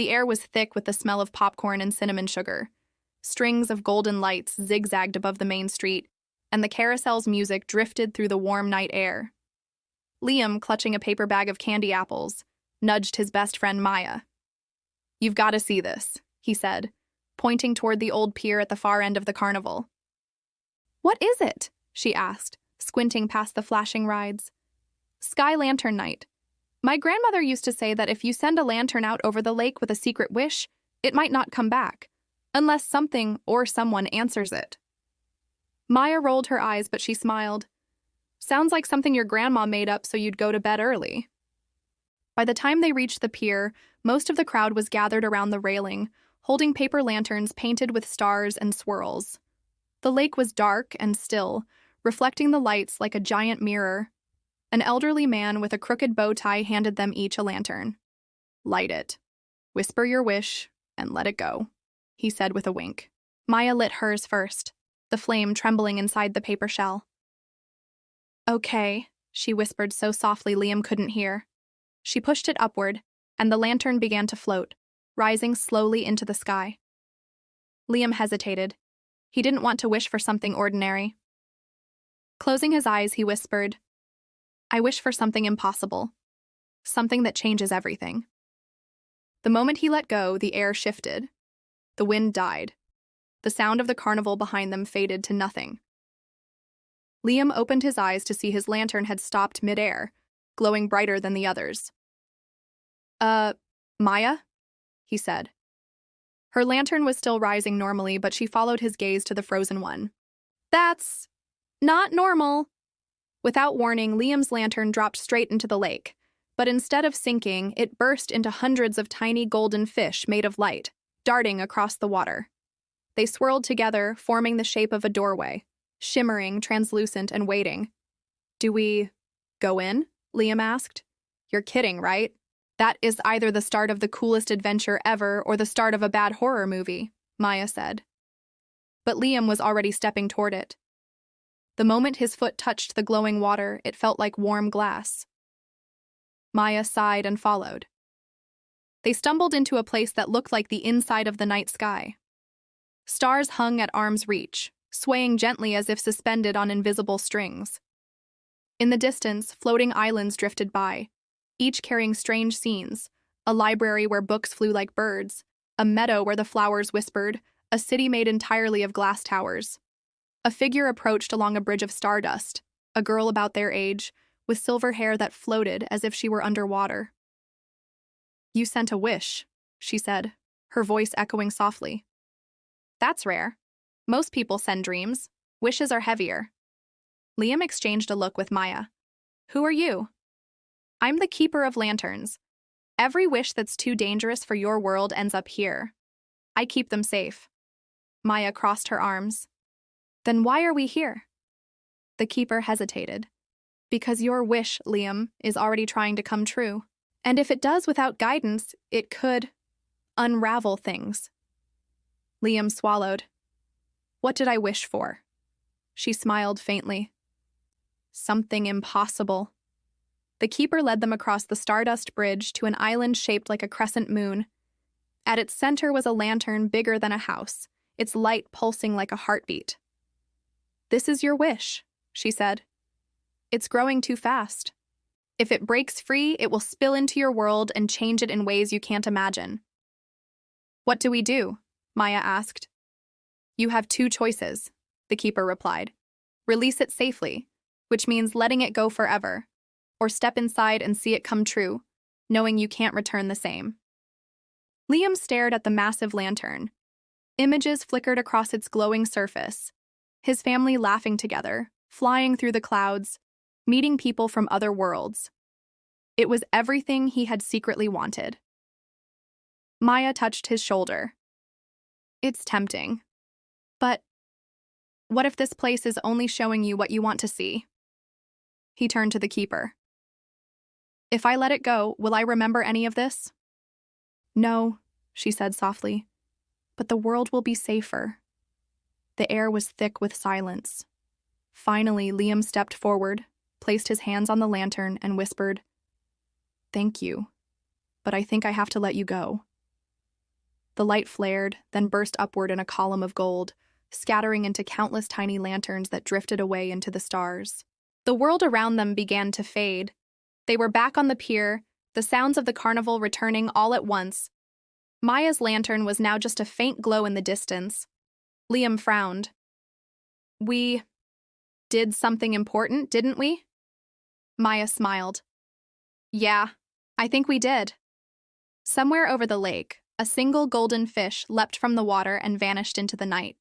The air was thick with the smell of popcorn and cinnamon sugar. Strings of golden lights zigzagged above the main street, and the carousel's music drifted through the warm night air. Liam, clutching a paper bag of candy apples, nudged his best friend Maya. "You've got to see this," he said, pointing toward the old pier at the far end of the carnival. "What is it?" she asked, squinting past the flashing rides. "Sky Lantern Night. My grandmother used to say that if you send a lantern out over the lake with a secret wish, it might not come back, unless something or someone answers it." Maya rolled her eyes, but she smiled. "Sounds like something your grandma made up so you'd go to bed early." By the time they reached the pier, most of the crowd was gathered around the railing, holding paper lanterns painted with stars and swirls. The lake was dark and still, reflecting the lights like a giant mirror. An elderly man with a crooked bow tie handed them each a lantern. "Light it. Whisper your wish, and let it go," he said with a wink. Maya lit hers first, the flame trembling inside the paper shell. "Okay," she whispered so softly Liam couldn't hear. She pushed it upward, and the lantern began to float, rising slowly into the sky. Liam hesitated. He didn't want to wish for something ordinary. Closing his eyes, he whispered, "I wish for something impossible. Something that changes everything." The moment he let go, the air shifted. The wind died. The sound of the carnival behind them faded to nothing. Liam opened his eyes to see his lantern had stopped midair, glowing brighter than the others. Maya?" he said. Her lantern was still rising normally, but she followed his gaze to the frozen one. "That's not normal." Without warning, Liam's lantern dropped straight into the lake, but instead of sinking, it burst into hundreds of tiny golden fish made of light, darting across the water. They swirled together, forming the shape of a doorway, shimmering, translucent, and waiting. "Do we go in?" Liam asked. "You're kidding, right? That is either the start of the coolest adventure ever or the start of a bad horror movie," Maya said. But Liam was already stepping toward it. The moment his foot touched the glowing water, it felt like warm glass. Maya sighed and followed. They stumbled into a place that looked like the inside of the night sky. Stars hung at arm's reach, swaying gently as if suspended on invisible strings. In the distance, floating islands drifted by, each carrying strange scenes: a library where books flew like birds, a meadow where the flowers whispered, a city made entirely of glass towers. A figure approached along a bridge of stardust, a girl about their age, with silver hair that floated as if she were underwater. "You sent a wish," she said, her voice echoing softly. "That's rare. Most people send dreams. Wishes are heavier." Liam exchanged a look with Maya. "Who are you?" "I'm the keeper of lanterns. Every wish that's too dangerous for your world ends up here. I keep them safe." Maya crossed her arms. "Then why are we here?" The keeper hesitated. "Because your wish, Liam, is already trying to come true. And if it does without guidance, it could unravel things." Liam swallowed. "What did I wish for?" She smiled faintly. "Something impossible." The keeper led them across the stardust bridge to an island shaped like a crescent moon. At its center was a lantern bigger than a house, its light pulsing like a heartbeat. "This is your wish," she said. "It's growing too fast. If it breaks free, it will spill into your world and change it in ways you can't imagine." "What do we do?" Maya asked. "You have two choices," the keeper replied. "Release it safely, which means letting it go forever, or step inside and see it come true, knowing you can't return the same." Liam stared at the massive lantern. Images flickered across its glowing surface. His family laughing together, flying through the clouds, meeting people from other worlds. It was everything he had secretly wanted. Maya touched his shoulder. "It's tempting. But what if this place is only showing you what you want to see?" He turned to the keeper. "If I let it go, will I remember any of this?" "No," she said softly, "but the world will be safer." The air was thick with silence. Finally, Liam stepped forward, placed his hands on the lantern, and whispered, "Thank you, but I think I have to let you go." The light flared, then burst upward in a column of gold, scattering into countless tiny lanterns that drifted away into the stars. The world around them began to fade. They were back on the pier, the sounds of the carnival returning all at once. Maya's lantern was now just a faint glow in the distance. Liam frowned. We did something important, didn't we? Maya smiled. Yeah, I think we did. Somewhere over the lake, a single golden fish leapt from the water and vanished into the night.